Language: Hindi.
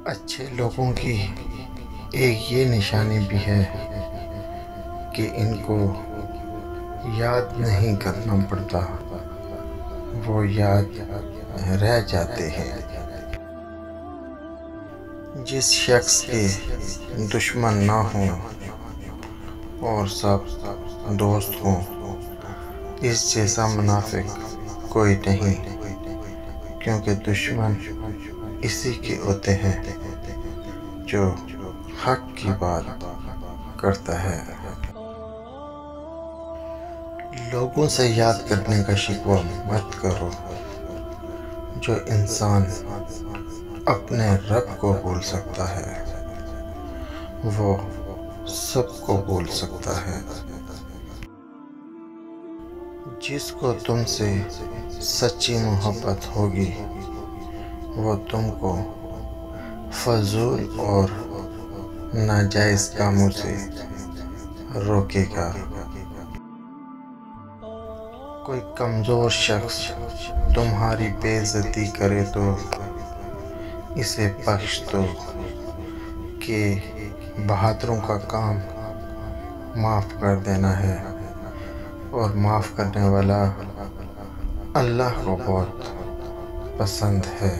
अच्छे लोगों की एक ये निशानी भी है कि इनको याद नहीं करना पड़ता, वो याद रह जाते हैं। जिस शख्स के दुश्मन ना हों और सब दोस्त हों, इस जैसा मुनाफिक कोई नहीं, क्योंकि दुश्मन इसी के होते हैं जो हक की बात करता है। लोगों से याद करने का शिकवा मत करो। जो इंसान अपने रब को भूल सकता है, वो सबको भूल सकता है। जिसको तुमसे सच्ची मोहब्बत होगी, वो तुमको फजूल और नाजायज़ कामों से रोकेगा। कोई कमज़ोर शख्स तुम्हारी बेइज्जती करे तो इसे बख्श दो, कि बहादुरों का काम माफ़ कर देना है, और माफ़ करने वाला अल्लाह को बहुत पसंद है।